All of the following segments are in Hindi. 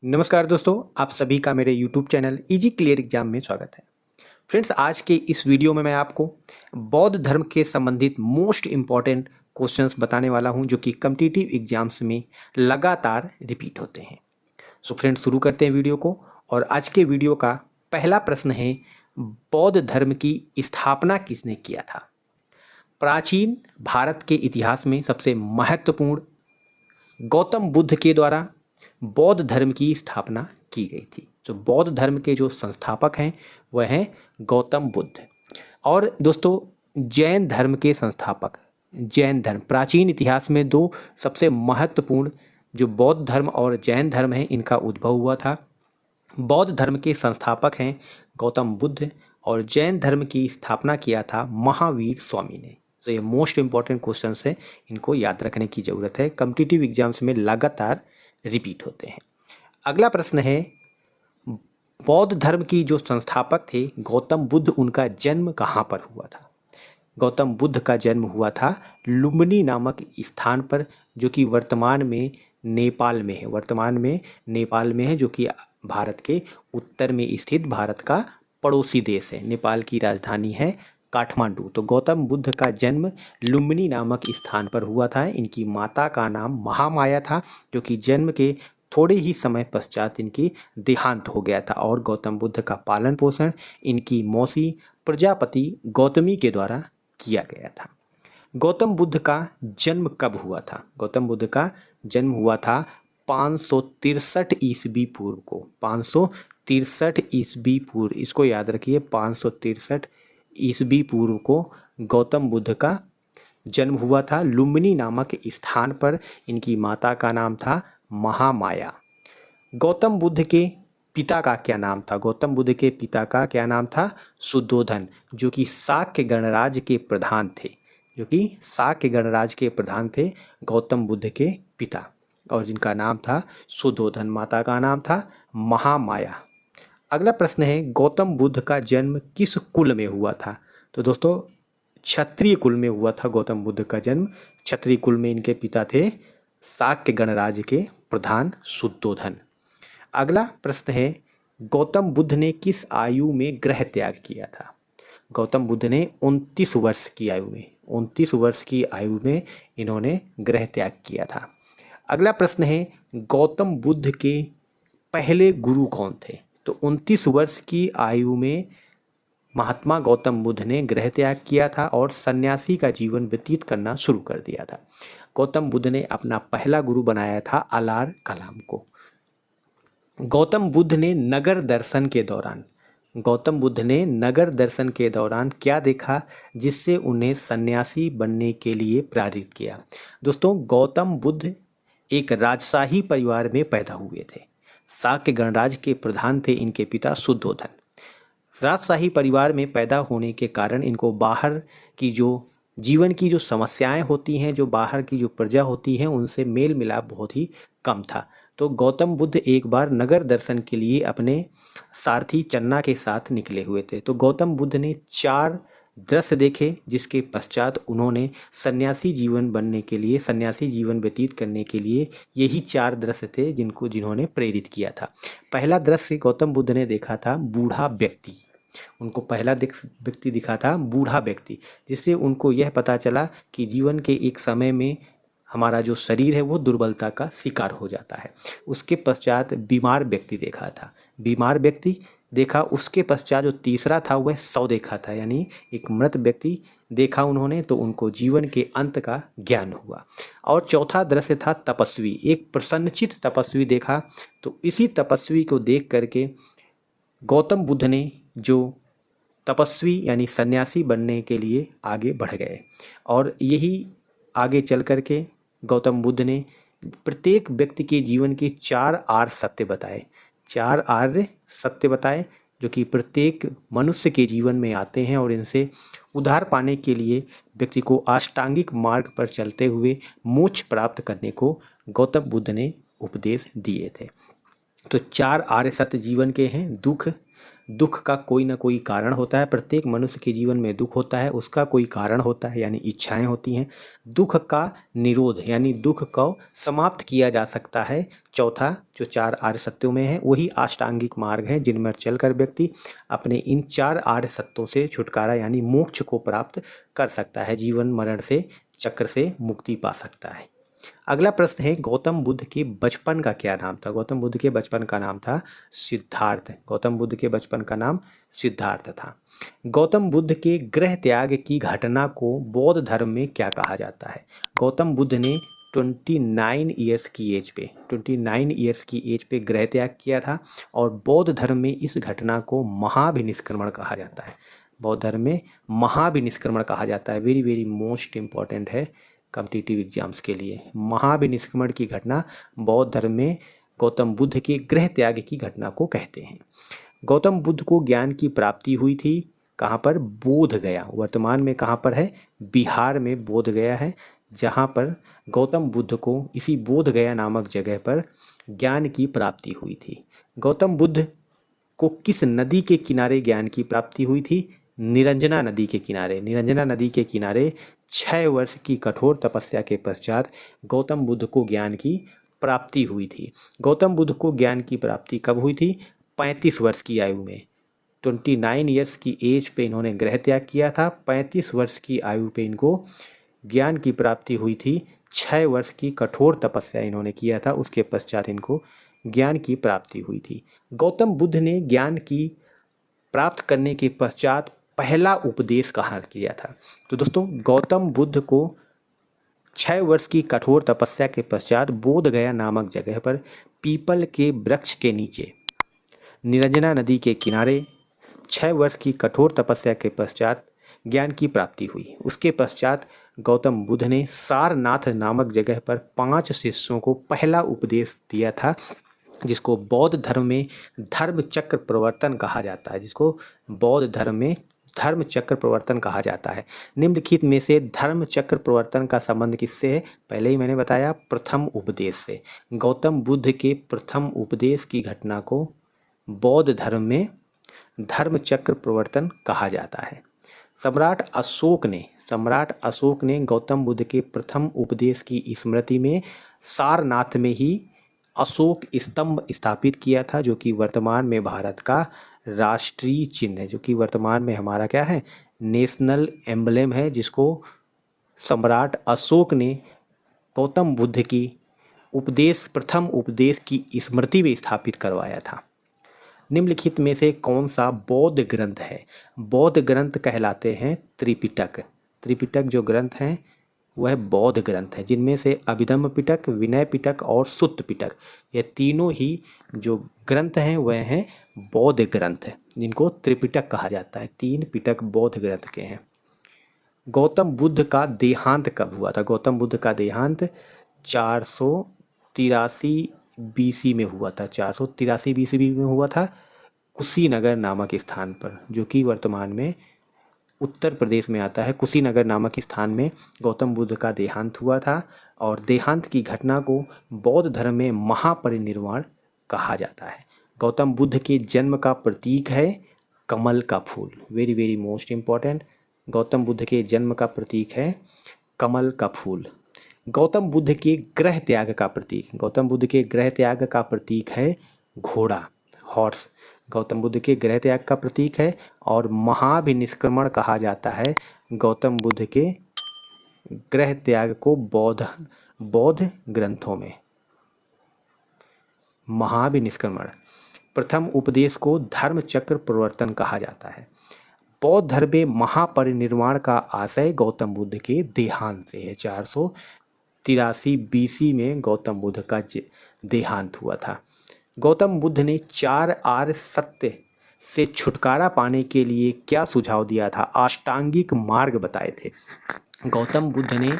नमस्कार दोस्तों, आप सभी का मेरे YouTube channel easy clear exam में स्वागत है। फ्रेंड्स, आज के इस वीडियो में मैं आपको बौद्ध धर्म के संबंधित मोस्ट इम्पॉर्टेंट क्वेश्चंस बताने वाला हूं जो कि कॉम्पिटिटिव एग्जाम्स में लगातार रिपीट होते हैं। सो फ्रेंड्स, शुरू करते हैं वीडियो को। और आज के वीडियो का पहला प्रश्न है, बौद्ध धर्म की स्थापना किसने किया था? प्राचीन भारत के इतिहास में सबसे महत्वपूर्ण गौतम बुद्ध के द्वारा बौद्ध धर्म की स्थापना की गई थी। जो बौद्ध धर्म के जो संस्थापक हैं वह हैं गौतम बुद्ध। और दोस्तों, जैन धर्म के संस्थापक, जैन धर्म प्राचीन इतिहास में दो सबसे महत्वपूर्ण जो बौद्ध धर्म और जैन धर्म है, इनका उद्भव हुआ था। बौद्ध धर्म के संस्थापक हैं गौतम बुद्ध और जैन धर्म की स्थापना किया था महावीर स्वामी ने। तो ये मोस्ट इंपॉर्टेंट क्वेश्चंस हैं, इनको याद रखने की ज़रूरत है, कॉम्पिटिटिव एग्जाम्स में लगातार रिपीट होते हैं। अगला प्रश्न है, बौद्ध धर्म की जो संस्थापक थे गौतम बुद्ध, उनका जन्म कहाँ पर हुआ था? गौतम बुद्ध का जन्म हुआ था लुम्बिनी नामक स्थान पर, जो कि वर्तमान में नेपाल में है। वर्तमान में नेपाल में है, जो कि भारत के उत्तर में स्थित भारत का पड़ोसी देश है। नेपाल की राजधानी है काठमांडू। तो गौतम बुद्ध का जन्म लुम्बिनी नामक स्थान पर हुआ था। इनकी माता का नाम महामाया था, जो कि जन्म के थोड़े ही समय पश्चात इनकी देहांत हो गया था। और गौतम बुद्ध का पालन पोषण इनकी मौसी प्रजापति गौतमी के द्वारा किया गया था। गौतम बुद्ध का जन्म कब हुआ था? गौतम बुद्ध का जन्म हुआ था 563 ईस्वी पूर्व को। 563 ईस्वी पूर्व, इसको याद रखिए, 563 ईस्वी पूर्व को गौतम बुद्ध का जन्म हुआ था लुम्बिनी नामक स्थान पर। इनकी माता का नाम था महामाया। गौतम बुद्ध के पिता का क्या नाम था? गौतम बुद्ध के पिता का क्या नाम था? सुद्धोधन, जो कि शाक्य गणराज्य के प्रधान थे। जो कि शाक्य गणराज्य के प्रधान थे गौतम बुद्ध के पिता, और जिनका नाम था सुद्धोधन। माता का नाम था महामाया। अगला प्रश्न है, गौतम बुद्ध का जन्म किस कुल में हुआ था? तो दोस्तों, क्षत्रिय कुल में हुआ था गौतम बुद्ध का जन्म। क्षत्रिय कुल में इनके पिता थे शाक्य गणराज्य के प्रधान सुद्धोधन। अगला प्रश्न है, गौतम बुद्ध ने किस आयु में गृह त्याग किया था? गौतम बुद्ध ने 29 वर्ष की आयु में, 29 वर्ष की आयु में इन्होंने गृह त्याग किया था। अगला प्रश्न है, गौतम बुद्ध के पहले गुरु कौन थे? तो 29 वर्ष की आयु में महात्मा गौतम बुद्ध ने गृह त्याग किया था और सन्यासी का जीवन व्यतीत करना शुरू कर दिया था। गौतम बुद्ध ने अपना पहला गुरु बनाया था अलार कलाम को। गौतम बुद्ध ने नगर दर्शन के दौरान, गौतम बुद्ध ने नगर दर्शन के दौरान क्या देखा जिससे उन्हें सन्यासी बनने के लिए प्रेरित किया? दोस्तों, गौतम बुद्ध एक राजशाही परिवार में पैदा हुए थे। शाक्य गणराज्य के प्रधान थे इनके पिता शुद्धोधन। राजशाही परिवार में पैदा होने के कारण इनको बाहर की जो जीवन की जो समस्याएं होती हैं, जो बाहर की जो प्रजा होती है, उनसे मेल मिलाप बहुत ही कम था। तो गौतम बुद्ध एक बार नगर दर्शन के लिए अपने सारथी चन्ना के साथ निकले हुए थे। तो गौतम बुद्ध ने 4 दृश्य देखे, जिसके पश्चात उन्होंने सन्यासी जीवन बनने के लिए, सन्यासी जीवन व्यतीत करने के लिए यही 4 दृश्य थे जिन्होंने प्रेरित किया था। पहला दृश्य गौतम बुद्ध ने देखा था बूढ़ा व्यक्ति। उनको पहला व्यक्ति दिखा था बूढ़ा व्यक्ति, जिससे उनको यह पता चला कि जीवन के एक समय में हमारा जो शरीर है वो दुर्बलता का शिकार हो जाता है। उसके पश्चात बीमार व्यक्ति देखा था, बीमार व्यक्ति देखा। उसके पश्चात जो तीसरा था वह शव देखा था, यानी एक मृत व्यक्ति देखा उन्होंने, तो उनको जीवन के अंत का ज्ञान हुआ। और चौथा दृश्य था तपस्वी, एक प्रसन्नचित्त तपस्वी देखा। तो इसी तपस्वी को देख करके गौतम बुद्ध ने जो तपस्वी यानी सन्यासी बनने के लिए आगे बढ़ गए। और यही आगे चल कर के गौतम बुद्ध ने प्रत्येक व्यक्ति के जीवन के 4 आर्य सत्य बताए, 4 आर्य सत्य बताए, जो कि प्रत्येक मनुष्य के जीवन में आते हैं और इनसे उद्धार पाने के लिए व्यक्ति को अष्टांगिक मार्ग पर चलते हुए मोक्ष प्राप्त करने को गौतम बुद्ध ने उपदेश दिए थे। तो 4 आर्य सत्य जीवन के हैं: दुख, दुख का कोई ना कोई कारण होता है। प्रत्येक मनुष्य के जीवन में दुख होता है, उसका कोई कारण होता है यानी इच्छाएं होती हैं। दुख का निरोध यानी दुख को समाप्त किया जा सकता है। चौथा जो 4 आर्य सत्यों में है वही अष्टांगिक मार्ग है जिनमें चलकर व्यक्ति अपने इन 4 आर्य सत्यों से छुटकारा यानी मोक्ष को प्राप्त कर सकता है, जीवन मरण से चक्र से मुक्ति पा सकता है। अगला प्रश्न है, गौतम बुद्ध के बचपन का क्या नाम था? गौतम बुद्ध के बचपन का नाम था सिद्धार्थ। गौतम बुद्ध के बचपन का नाम सिद्धार्थ था। गौतम बुद्ध के गृह त्याग की घटना को बौद्ध धर्म में क्या कहा जाता है? गौतम बुद्ध ने 29 ईयर्स की एज पे गृह त्याग किया था और बौद्ध धर्म में इस घटना को महाभिनिष्क्रमण कहा जाता है। बौद्ध धर्म में महाभिनिष्क्रमण कहा जाता है। वेरी वेरी मोस्ट इम्पॉर्टेंट है कॉम्पिटिटिव एग्जाम्स के लिए। महाभिनिष्क्रमण की घटना बौद्ध धर्म में गौतम बुद्ध के गृह त्याग की घटना को कहते हैं। गौतम बुद्ध को ज्ञान की प्राप्ति हुई थी कहाँ पर? बोध गया। वर्तमान में कहाँ पर है? बिहार में बोध गया है, जहाँ पर गौतम बुद्ध को इसी बोध गया नामक जगह पर ज्ञान की प्राप्ति हुई थी। गौतम बुद्ध को किस नदी के किनारे ज्ञान की प्राप्ति हुई थी? निरंजना नदी के किनारे। निरंजना नदी के किनारे 6 वर्ष की कठोर तपस्या के पश्चात गौतम बुद्ध को ज्ञान की प्राप्ति हुई थी। गौतम बुद्ध को ज्ञान की प्राप्ति कब हुई थी? 35 वर्ष की आयु में। 29 ईयर्स की एज पे इन्होंने गृह त्याग किया था। 35 वर्ष की आयु पे इनको ज्ञान की प्राप्ति हुई थी। 6 वर्ष की कठोर तपस्या इन्होंने किया था, उसके पश्चात इनको ज्ञान की प्राप्ति हुई थी। गौतम बुद्ध ने ज्ञान की प्राप्त करने के पश्चात पहला उपदेश कहाँ किया था? तो दोस्तों गौतम बुद्ध को 6 वर्ष की कठोर तपस्या के पश्चात बोध गया नामक जगह पर पीपल के वृक्ष के नीचे निरंजना नदी के किनारे 6 वर्ष की कठोर तपस्या के पश्चात ज्ञान की प्राप्ति हुई। उसके पश्चात गौतम बुद्ध ने सारनाथ नामक जगह पर 5 शिष्यों को पहला उपदेश दिया था, जिसको बौद्ध धर्म में धर्म चक्र प्रवर्तन कहा जाता है। जिसको बौद्ध धर्म में धर्म चक्र प्रवर्तन कहा जाता है। निम्नलिखित में से धर्म चक्र प्रवर्तन का संबंध किससे है? पहले ही मैंने बताया, प्रथम उपदेश से। गौतम बुद्ध के प्रथम उपदेश की घटना को बौद्ध धर्म में धर्म चक्र प्रवर्तन कहा जाता है। सम्राट अशोक ने गौतम बुद्ध के प्रथम उपदेश की स्मृति में सारनाथ में ही अशोक स्तंभ स्थापित किया था, जो कि वर्तमान में भारत का राष्ट्रीय चिन्ह है, जो कि वर्तमान में हमारा क्या है? नेशनल एम्बलेम है, जिसको सम्राट अशोक ने गौतम बुद्ध की प्रथम उपदेश की स्मृति में स्थापित करवाया था। निम्नलिखित में से कौन सा बौद्ध ग्रंथ है? बौद्ध ग्रंथ कहलाते हैं त्रिपिटक। त्रिपिटक जो ग्रंथ हैं वह बौद्ध ग्रंथ है, जिनमें से अभिधम्म पिटक, विनय पिटक और सुत्त पिटक, ये तीनों ही जो ग्रंथ हैं वह हैं बौद्ध ग्रंथ, जिनको त्रिपिटक कहा जाता है। 3 पिटक बौद्ध ग्रंथ के हैं। गौतम बुद्ध का देहांत कब हुआ था? गौतम बुद्ध का देहांत 483 बीसी में हुआ था। 483 बीसी में हुआ था, कुशीनगर नामक स्थान पर, जो कि वर्तमान में उत्तर प्रदेश में आता है। कुशीनगर नामक स्थान में गौतम बुद्ध का देहांत हुआ था और देहांत की घटना को बौद्ध धर्म में महापरिनिर्वाण कहा जाता है। गौतम बुद्ध के जन्म का प्रतीक है कमल का फूल। Very very most important, Gautam Buddha के जन्म का प्रतीक है कमल का फूल। गौतम बुद्ध के गृह त्याग का प्रतीक, गौतम बुद्ध के गृह त्याग का प्रतीक है घोड़ा, हॉर्स। गौतम बुद्ध के गृह त्याग का प्रतीक है और महाभिनिष्क्रमण कहा जाता है गौतम बुद्ध के गृह त्याग को बौद्ध ग्रंथों में। महाभिनिष्क्रमण। प्रथम उपदेश को धर्म चक्र प्रवर्तन कहा जाता है। बौद्ध धर्म में महापरिनिर्वाण का आशय गौतम बुद्ध के देहांत से है। 483 बीसी में गौतम बुद्ध का देहांत हुआ था। गौतम बुद्ध ने 4 आर्य सत्य से छुटकारा पाने के लिए क्या सुझाव दिया था? अष्टांगिक मार्ग बताए थे। गौतम बुद्ध ने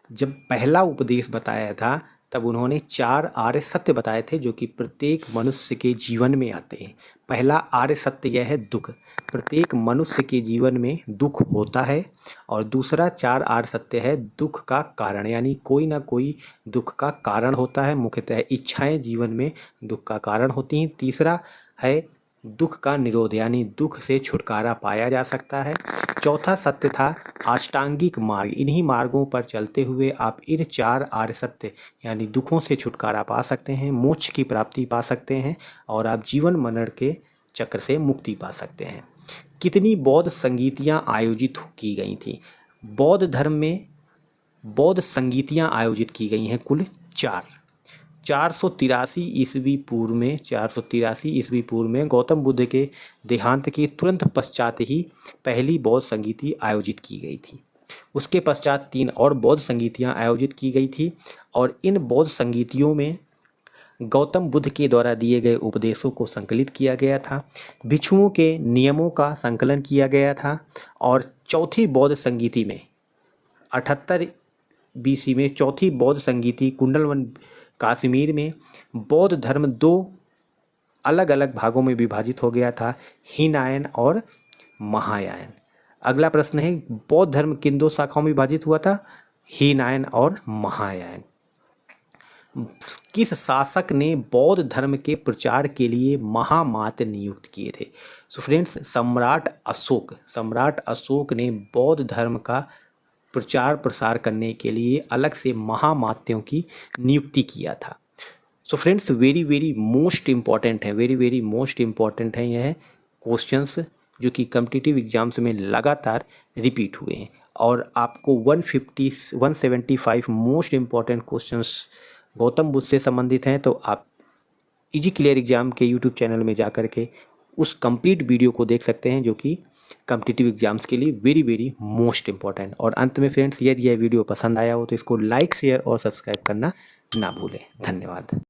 जब पहला उपदेश बताया था तब उन्होंने 4 आर्य सत्य बताए थे, जो कि प्रत्येक मनुष्य के जीवन में आते हैं। पहला आर्य सत्य यह है दुख। प्रत्येक मनुष्य के जीवन में दुख होता है। और दूसरा 4 आर्य सत्य है दुख का कारण, यानी कोई ना कोई दुख का कारण होता है। मुख्यतः इच्छाएं जीवन में दुख का कारण होती हैं। तीसरा है दुख का निरोध यानी दुख से छुटकारा पाया जा सकता है। चौथा सत्य था अष्टांगिक मार्ग, इन्हीं मार्गों पर चलते हुए आप इन 4 आर्य सत्य यानी दुखों से छुटकारा पा सकते हैं, मोक्ष की प्राप्ति पा सकते हैं और आप जीवन मरण के चक्र से मुक्ति पा सकते हैं। कितनी बौद्ध संगीतियाँ आयोजित की गई थी? बौद्ध धर्म में बौद्ध संगीतियाँ आयोजित की गई हैं कुल 4। 483 ईस्वी पूर्व में गौतम बुद्ध के देहांत के तुरंत पश्चात ही पहली बौद्ध संगीति आयोजित की गई थी। उसके पश्चात 3 और बौद्ध संगीतियाँ आयोजित की गई थी और इन बौद्ध संगीतियों में गौतम बुद्ध के द्वारा दिए गए उपदेशों को संकलित किया गया था, भिक्षुओं के नियमों का संकलन किया गया था और चौथी बौद्ध संगीति में 78 BC में चौथी बौद्ध संगीति कुंडलवन कश्मीर में बौद्ध धर्म 2 अलग अलग भागों में विभाजित हो गया था, हीनयान और महायान। अगला प्रश्न है बौद्ध धर्म किन 2 शाखाओं में विभाजित हुआ था? हीनयान और महायान। किस शासक ने बौद्ध धर्म के प्रचार के लिए महामात्र नियुक्त किए थे? सो फ्रेंड्स, सम्राट अशोक ने बौद्ध धर्म का प्रचार प्रसार करने के लिए अलग से महामात्यों की नियुक्ति किया था। So friends, very most important है यह क्वेश्चंस जो कि कॉम्पिटिटिव एग्जाम्स में लगातार रिपीट हुए हैं और आपको 175 most important questions Gautam Buddha से संबंधित हैं। तो आप इजी क्लियर एग्जाम के यूट्यूब चैनल में जा कर के उस कंप्लीट वीडियो को देख सकते हैं जो कि कॉम्पिटिटिव एग्जाम्स के लिए वेरी मोस्ट इम्पॉर्टेंट। और अंत में फ्रेंड्स, यदि यह वीडियो पसंद आया हो तो इसको लाइक, शेयर और सब्सक्राइब करना ना भूलें। धन्यवाद।